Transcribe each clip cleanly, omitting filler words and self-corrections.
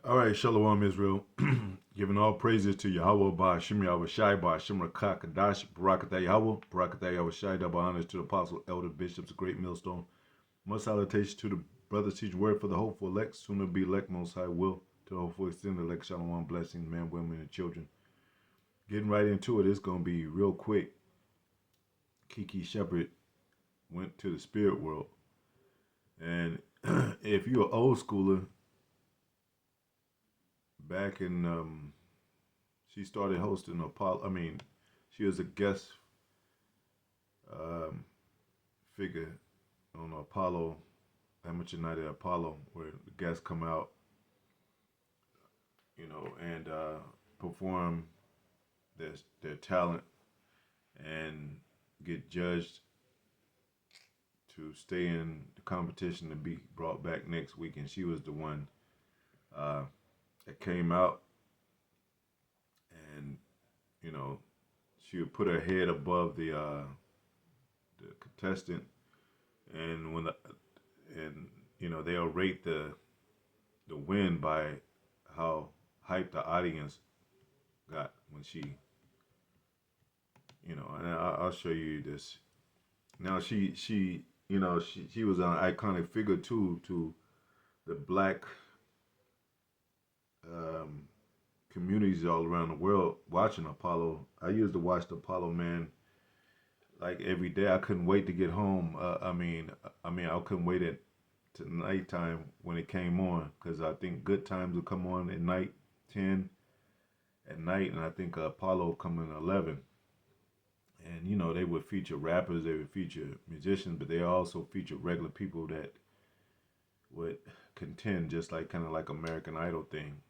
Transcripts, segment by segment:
All right, Shalom Israel. Giving all praises to Yahweh by Hashem Yahweh Shai by Hashem Rakak Kadash Barakatah Yahweh Barakatah Yahweh Shai. Double honors to the apostle, elder, bishops, a great millstone. Much salutation to the brothers teaching word for the hopeful elect, soon to be elect, most high will. To the hopeful extended elect, Shalom blessings, men, women, and children. Getting right into it, it's going to be real quick. Keke Shephard went to the spirit world. And if you're an old schooler, back in she started hosting Apollo. She was a guest um, figure on Apollo, Amateur Night at Apollo, where the guests come out, and perform their talent and get judged to stay in the competition to be brought back next week. And she was the one uh, that came out, and she would put her head above the contestant, and they'll rate the win by how hyped the audience got when she, and I'll show you this. Now she was an iconic figure too to the black um, communities all around the world watching Apollo. I used to watch the Apollo, man, like every day. I couldn't wait to get home. I couldn't wait to nighttime when it came on, because I think Good Times would come on at night, 10 at night, and I think Apollo come in 11. And they would feature rappers, they would feature musicians, but they also feature regular people that would contend, just like kind of like American Idol thing.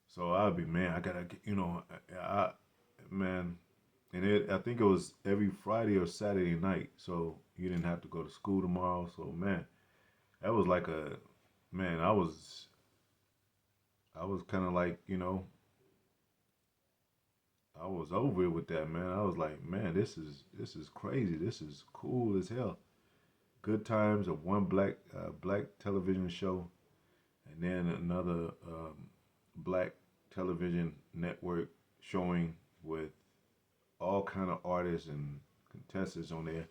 So I'd be, man, I gotta, man, and I think it was every Friday or Saturday night, so you didn't have to go to school tomorrow. So man, that was like man, I was kind of like, I was over it with that, man. I was like, man, this is crazy. This is cool as hell. Good Times of one black television show, and then another black television network showing with all kind of artists and contestants on there.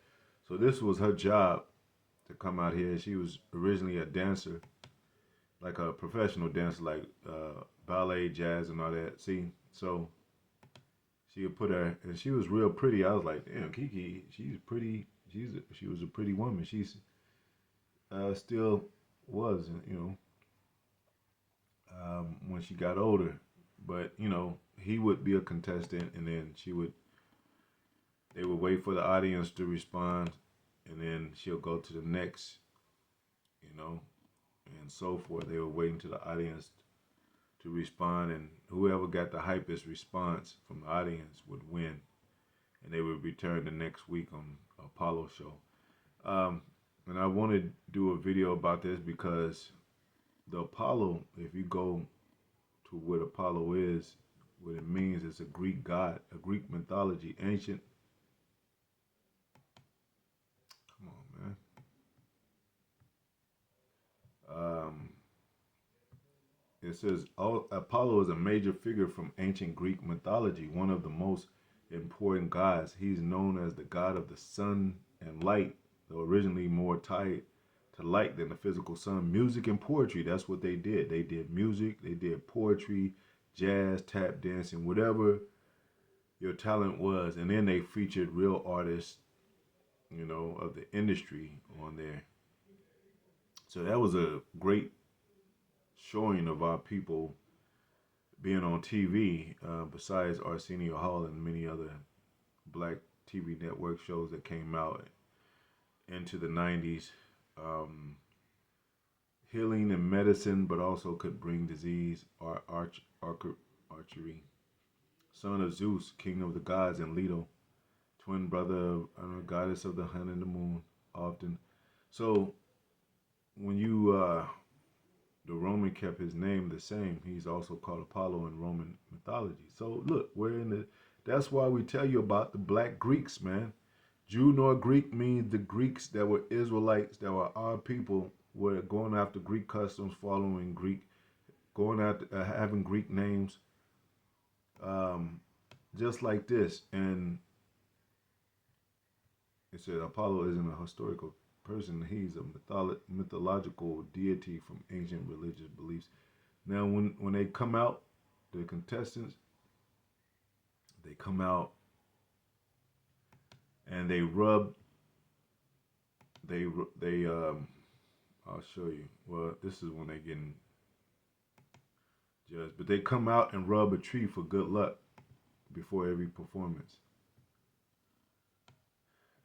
So this was her job to come out here. She was originally a dancer, like a professional dancer, like ballet, jazz, and all that. See, so she would put her, and she was real pretty. I was like, damn, Keke, she's pretty. She was a pretty woman. She's still was, when she got older. But he would be a contestant, and then they would wait for the audience to respond, and then she'll go to the next, you know, and so forth. They were waiting to the audience to respond, and whoever got the hypest response from the audience would win, and they would return the next week on Apollo show. And I want to do a video about this because the Apollo, if you go to what Apollo is, what it means, it's a Greek god, a Greek mythology, ancient. Come on, man. It says Apollo is a major figure from ancient Greek mythology, one of the most important gods. He's known as the god of the sun and light, though originally more tied to light than the physical sun. Music and poetry, that's what they did. They did music, they did poetry, jazz, tap dancing, whatever your talent was. And then they featured real artists, of the industry on there. So that was a great showing of our people being on TV, besides Arsenio Hall and many other black TV network shows that came out into the 90s. Healing and medicine, but also could bring disease. Archery. Son of Zeus, king of the gods, and Leto. Twin brother of goddess of the sun and the moon, often. So when the Roman kept his name the same, he's also called Apollo in Roman mythology. So look, that's why we tell you about the black Greeks, man. Jew nor Greek means the Greeks that were Israelites, that were our people, were going after Greek customs, following Greek, going after having Greek names, um, just like this. And it said Apollo isn't a historical person; he's a mythological deity from ancient religious beliefs. Now, when they come out, the contestants, they come out and they rub they they I'll show you. Well, this is when they getting judged, but they come out and rub a tree for good luck before every performance.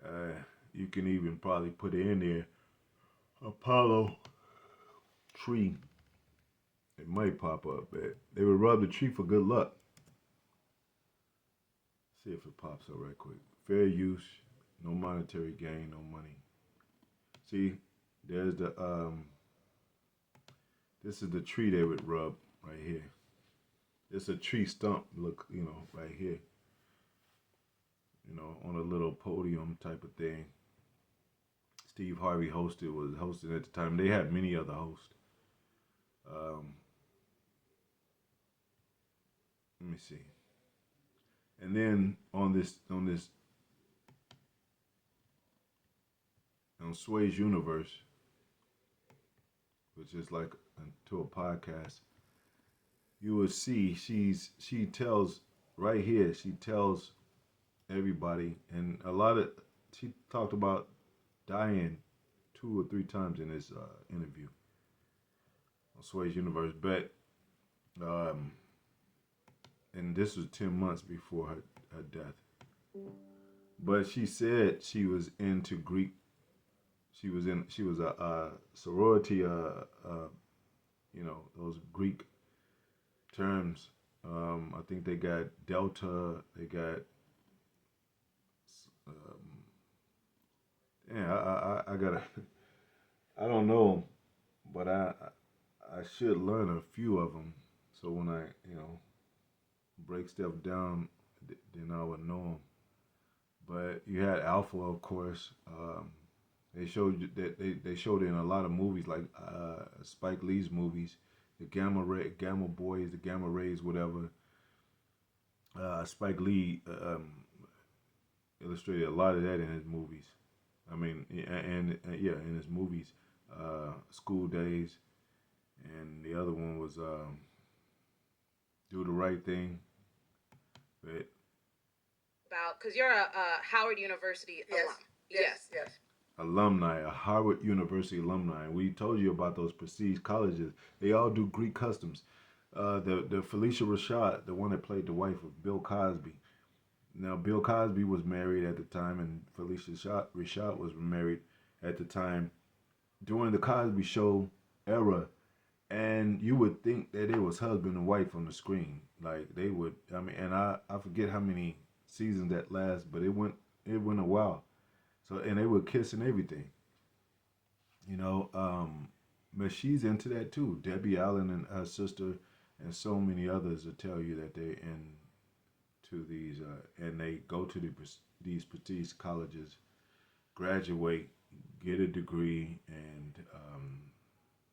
Uh, you can even probably put it in there. Apollo tree. It might pop up, but they would rub the tree for good luck. See if it pops up right quick. Fair use, no monetary gain, no money. See, there's the this is the tree they would rub right here. It's a tree stump, look, right here. On a little podium type of thing. Steve Harvey was hosting at the time. They had many other hosts. Um, let me see. And then on Sway's Universe, which is like to a podcast, you will see she tells right here. She tells everybody, and she talked about dying 2 or 3 times in this interview on Sway's Universe, but um, and this was 10 months before her death. But she said she was into Greek. She was a sorority. Those Greek terms. I think they got Delta. They got. I gotta. I don't know, but I should learn a few of them. So when I break stuff down, then I would know them. But you had Alpha, of course. They showed that they showed it in a lot of movies, like Spike Lee's movies, the Gamma Boys, the Gamma Rays, whatever. Spike Lee illustrated a lot of that in his movies. I mean, in his movies, School Days, and the other one was Do the Right Thing. But about because you're a Howard University alum. Yes. Alumni, a Harvard University alumni. We told you about those prestige colleges. They all do Greek customs. The Felicia Rashad, the one that played the wife of Bill Cosby. Now, Bill Cosby was married at the time, and Felicia Rashad was married at the time during the Cosby Show era. And you would think that it was husband and wife on the screen. Like they would, and I forget how many seasons that last, but it went a while. So, and they would kiss and everything, you know. But she's into that too. Debbie Allen and her sister, and so many others will tell you that they're into these, and they go to these prestige colleges, graduate, get a degree,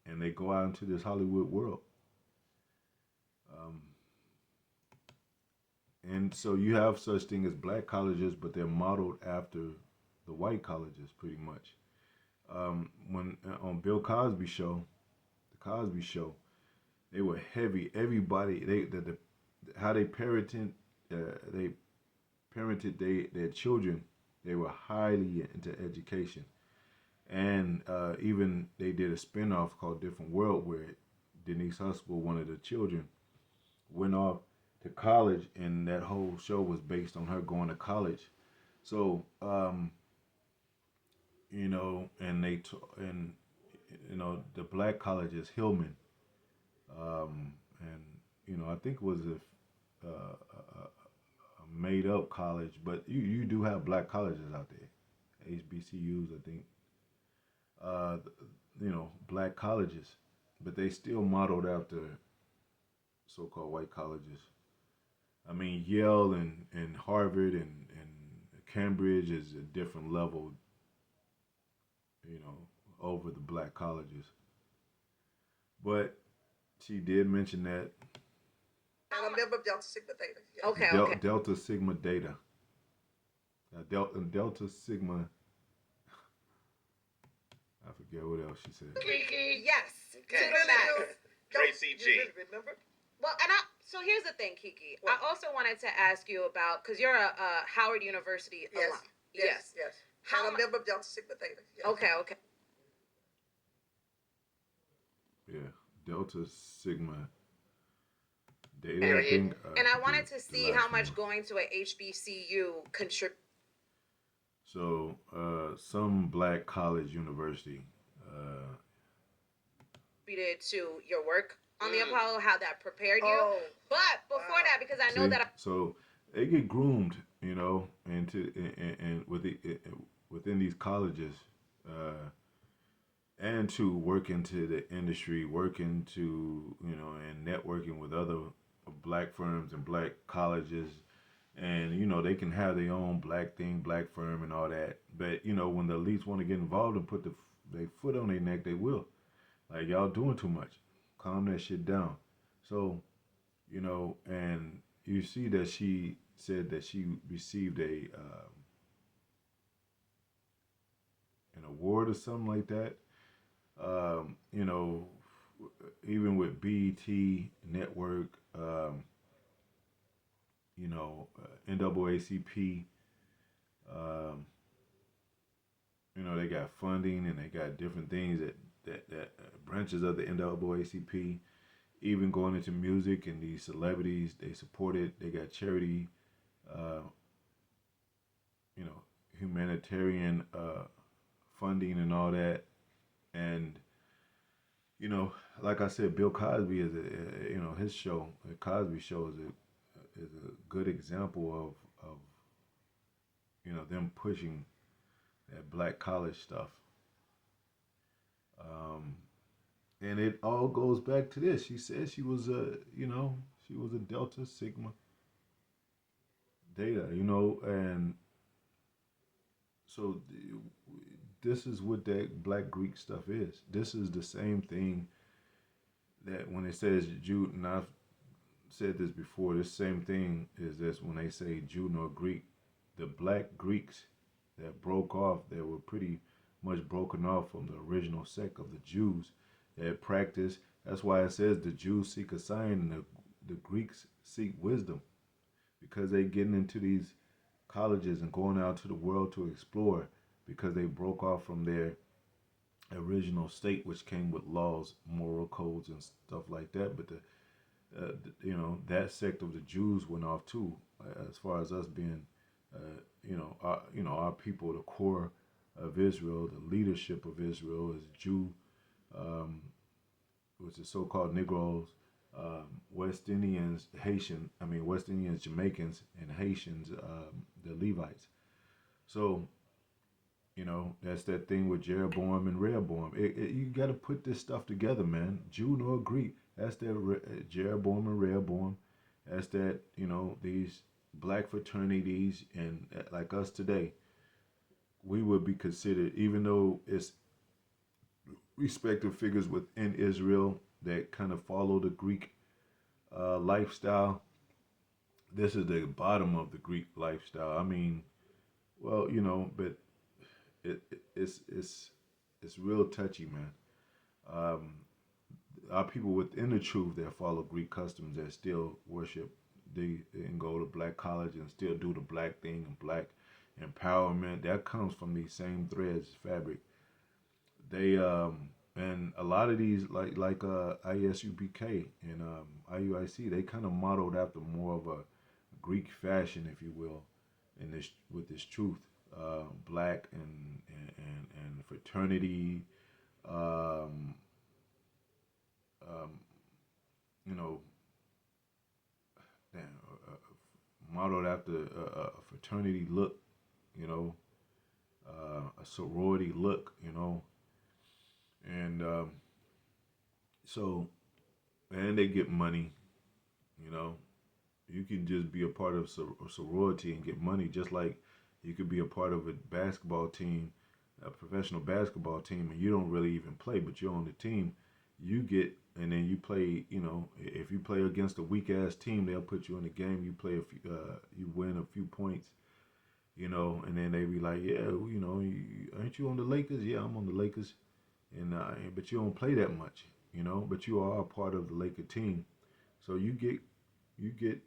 and they go out into this Hollywood world. Um, and so you have such thing as black colleges, but they're modeled after the white colleges, pretty much. When on Bill Cosby show, the Cosby Show, they were heavy. Everybody, how they parented their children. They were highly into education, and even they did a spinoff called Different World, where Denise Huxtable, one of the children, went off to college, and that whole show was based on her going to college. So, and the black college is Hillman, and I think it was a made up college, but you do have black colleges out there, HBCUs, I think, uh, black colleges, but they still modeled after so-called white colleges. I mean, Yale and Harvard and Cambridge is a different level, you know, over the black colleges. But she did mention that. And a member of Delta Sigma Theta. Yes. Okay, okay. Delta Sigma Data. Delta Sigma. I forget what else she said. Keke. Yes. Okay. To the max. Tracy G. You really remember? Well, so here's the thing, Keke. What? I also wanted to ask you about, because you're a Howard University alum. Yes. And a member of Delta Sigma Theta. Yes. Okay, okay. Yeah, Delta Sigma Data, I think. And I wanted to see how much going to a HBCU contributes. So, some black college university contributed to your work on the Apollo, how that prepared you. Oh, but before that, because I know that so they get groomed, you know, and within these colleges, and to work into the industry, work into, you know, and networking with other black firms and black colleges. And, you know, they can have their own black thing, black firm and all that. But, you know, when the elites want to get involved and put their foot on their neck, they will. Like, y'all doing too much. Calm that shit down. So, you know, and you see that she said that she received an award or something like that. You know, even with BET Network, you know, NAACP, you know, they got funding and they got different things that branches of the NAACP, even going into music and these celebrities, they support it. They got charity, you know, humanitarian funding and all that. And, you know, like I said, Bill Cosby is you know, his show, the Cosby Show is a good example of you know, them pushing that black college stuff. And it all goes back to this. She said she was you know, she was a Delta Sigma Data, you know, and so this is what that black Greek stuff is. This is the same thing that when it says Jude, and I've said this before, this same thing is this when they say Jew nor Greek. The black Greeks that broke off, that were pretty much broken off from the original sect of the Jews that practice. That's why it says the Jews seek a sign and the Greeks seek wisdom, because they getting into these colleges and going out to the world to explore, because they broke off from their original state, which came with laws, moral codes, and stuff like that. But you know, that sect of the Jews went off too, as far as us being, you know, our people, the core of Israel, the leadership of Israel is Jew, which is so-called Negroes, West Indians, West Indians, Jamaicans, and Haitians, the Levites. So, you know, that's that thing with Jeroboam and Rehoboam. You got to put this stuff together, man. Jew nor Greek. That's that Jeroboam and Rehoboam. That's that, you know, these black fraternities, and like us today, we would be considered, even though it's respective figures within Israel that kind of follow the Greek lifestyle. This is the bottom of the Greek lifestyle. I mean, well, you know, but it's real touchy, man. Our people within the truth that follow Greek customs, that still worship, and go to black college and still do the black thing and black empowerment, that comes from these same threads, fabric. They and a lot of these like ISUPK and IUIC, they kind of modeled after more of a Greek fashion, if you will, in this with this truth, black and fraternity, you know, damn, modeled after a fraternity look, you know, a sorority look, you know, and so, and they get money, you know. You can just be a part of a sorority and get money, just like you could be a part of a basketball team a professional basketball team and you don't really even play, but you're on the team, you get and then you play. You know, if you play against a weak ass team, they'll put you in the game. You play you win a few points. You know, and then they be like, yeah, you know, aren't you on the Lakers? Yeah, I'm on the Lakers, and but you don't play that much. You know, but you are a part of the Laker team, so you get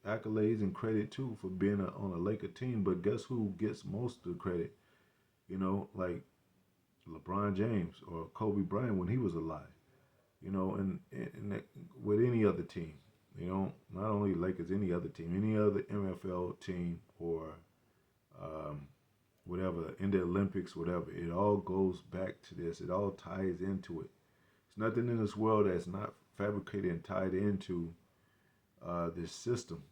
accolades and credit too for being on a Laker team. But guess who gets most of the credit? You know, like LeBron James or Kobe Bryant when he was alive. You know, and that, with any other team, you know, not only Lakers, any other team, any other NFL team or um, whatever in the Olympics, whatever. It all goes back to this. It all ties into it. There's nothing in this world that's not fabricated and tied into this system,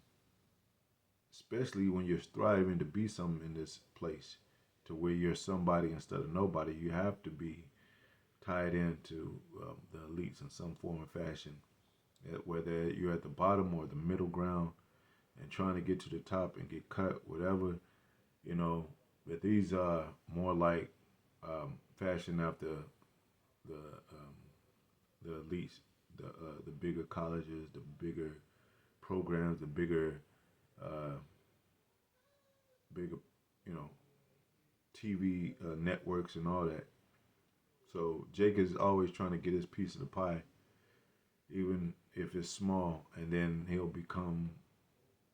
especially when you're striving to be something in this place, to where you're somebody instead of nobody. You have to be tied into the elites in some form or fashion, whether you're at the bottom or the middle ground and trying to get to the top and get cut, whatever, you know. But these are more like fashion after the the elites, the bigger colleges, the bigger programs, the uh, bigger, you know, TV networks and all that. So Jake is always trying to get his piece of the pie, even if it's small, and then he'll become,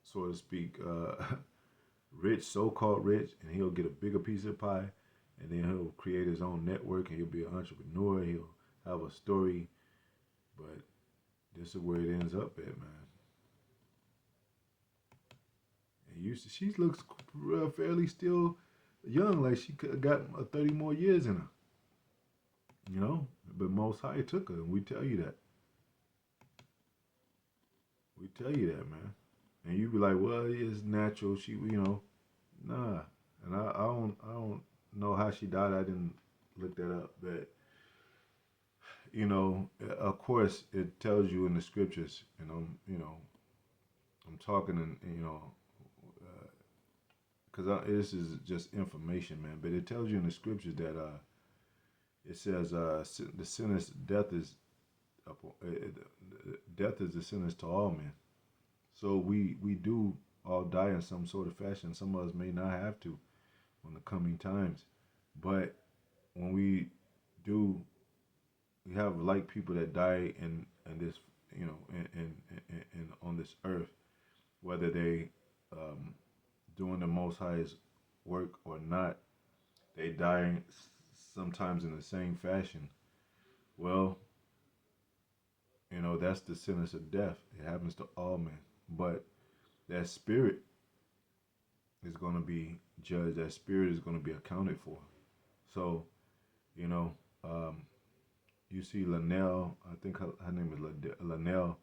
so to speak, rich, so-called rich, and he'll get a bigger piece of the pie, and then he'll create his own network, and he'll be an entrepreneur. He'll have a story, but this is where it ends up at, man. And she looks fairly still young, like she could have got 30 more years in her, you know. But Most High took her, and we tell you that. We tell you that, man. And you be like, well, it's natural. She, you know, nah. And I don't know how she died. I didn't look that up, but you know, of course, it tells you in the scriptures. And I'm talking, and you know, because this is just information, man. But it tells you in the scriptures that it says the sentence death is the sentence to all men. So we do all die in some sort of fashion. Some of us may not have to in the coming times, but when we do, we have like people that die in this, you know, in on this earth, whether they doing the Most High's work or not, they die sometimes in the same fashion. Well, you know, that's the sentence of death. It happens to all men. But that spirit is going to be judged. That spirit is going to be accounted for. So, you know, you see Linnell, I think her name is Linnell.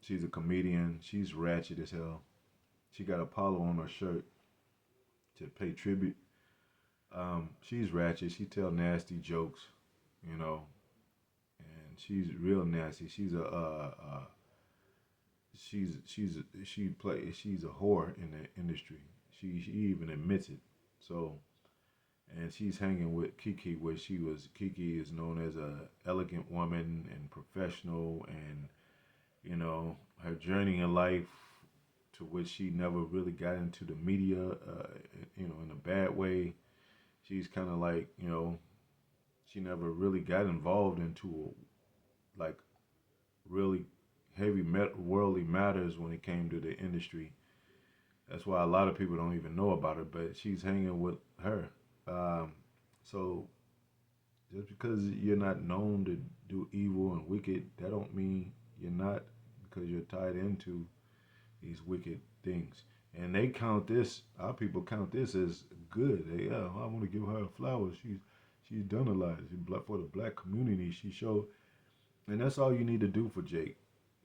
She's a comedian. She's ratchet as hell. She got Apollo on her shirt to pay tribute. She's ratchet. She tell nasty jokes, you know, and she's real nasty. She's she's a whore in the industry. She even admits it. So, and she's hanging with Keke, where Keke is known as a elegant woman and professional, and you know, her journey in life, to which she never really got into the media, you know, in a bad way. She's kind of like, you know, she never really got involved into like really heavy worldly matters when it came to the industry. That's why a lot of people don't even know about her, but she's hanging with her. So just because you're not known to do evil and wicked, that don't mean you're not, because you're tied into these wicked things. And they count this, our people count this as good. I want to give her flowers. She's done a lot. For the black community, she showed, and that's all you need to do for Jake.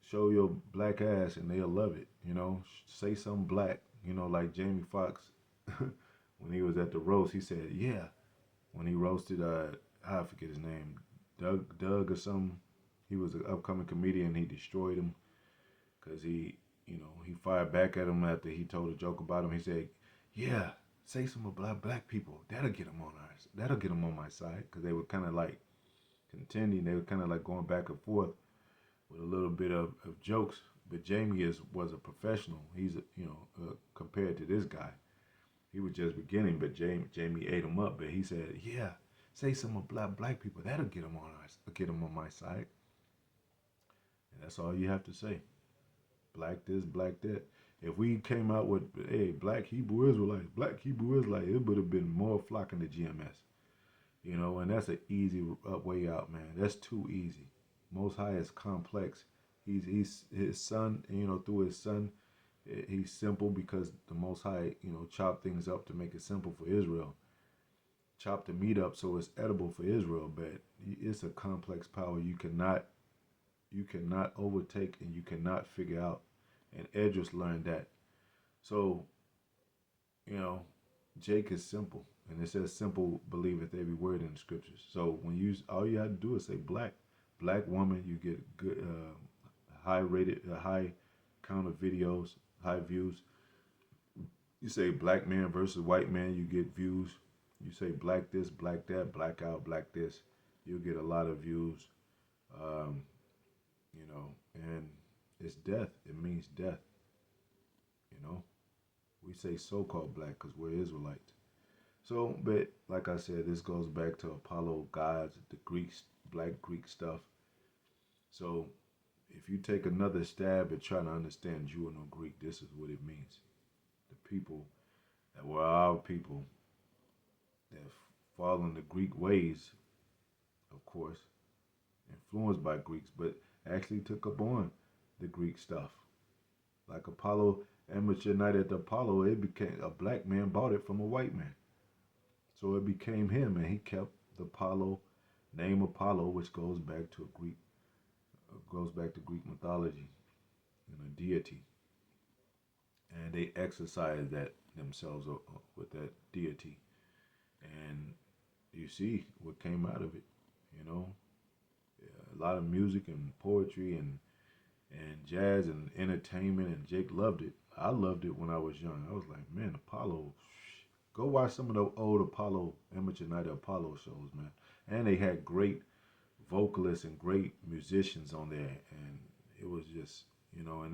Show your black ass, and they'll love it. You know, say something black. You know, like Jamie Foxx, when he was at the roast, he said, "Yeah." When he roasted, I forget his name, Doug or something. He was an upcoming comedian. He destroyed him because he fired back at him after he told a joke about him. He said, "Yeah, say some of black people. That'll get them on ours. That'll get them on my side, because they were kind of like contending. They were kind of like going back and forth with a little bit of jokes. But Jamie was a professional. He's compared to this guy, he was just beginning. But Jamie ate him up. But he said, "Yeah, say some of black people. That'll get them on ours. Get them on my side." And that's all you have to say. Black this, black that. If we came out with, hey, black Hebrew Israelites, it would have been more flocking to GMS. And that's an easy way out, man. That's too easy. Most High is complex. He's his son, through his son, he's simple, because the Most High, chopped things up to make it simple for Israel. Chop the meat up so it's edible for Israel, but it's a complex power you cannot overtake and you cannot figure out. And Edris learned that. So, Jake is simple. And it says simple believeth every word in the scriptures. So when all you have to do is say black woman, you get good, high count of videos, high views. You say black man versus white man, you get views. You say black this, black that, black out, black this, you'll get a lot of views. And it's death. It means death. We say so-called black because we're Israelites. So, but like I said, this goes back to Apollo gods, the Greeks, black Greek stuff. So, if you take another stab at trying to understand Jew and Greek, this is what it means. The people that were our people that following the Greek ways, of course, influenced by Greeks, but actually took up on the Greek stuff. Like Apollo, amateur night at the Apollo, it became, a black man bought it from a white man. So it became him, and he kept the name Apollo, which goes back to Greek mythology and a deity. And they exercised that themselves with that deity. And you see what came out of it, a lot of music and poetry and jazz and entertainment, and Jake loved it. I loved it when I was young. I was like, man, Apollo, go watch some of the old Apollo, amateur night Apollo shows, man. And they had great vocalists and great musicians on there, and it was just, and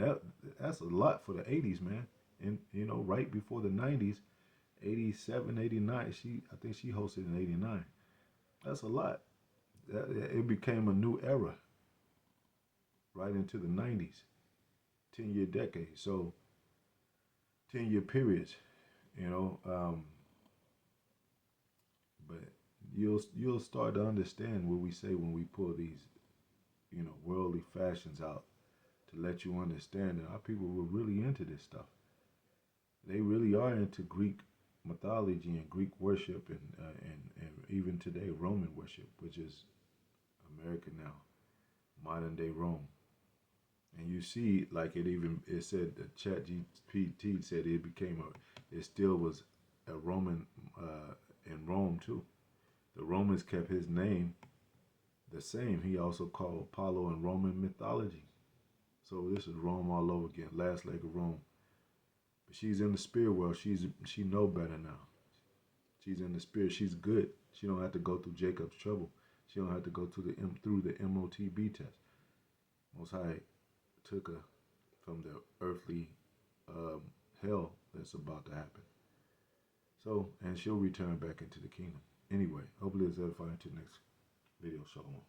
that's a lot for the 80s, man. And, right before the 90s, 87, 89, I think she hosted in 89. That's a lot. It became a new era right into the 90s, 10-year decade. So 10-year periods, but you'll start to understand what we say when we pull these, worldly fashions out, to let you understand that our people were really into this stuff. They really are into Greek mythology and Greek worship, and even today Roman worship, which is America now, modern day Rome. And you see, like it said, the ChatGPT said it still was a Roman in Rome too. The Romans kept his name the same. He also called Apollo in Roman mythology. So this is Rome all over again, last leg of Rome. But she's in the spirit world. She know better now. She's in the spirit. She's good. She don't have to go through Jacob's trouble. She don't have to go through the MOTB test. Most High took her from the earthly hell that's about to happen. So, and she'll return back into the kingdom. Anyway, hopefully it's edifying to the next video. Shalom.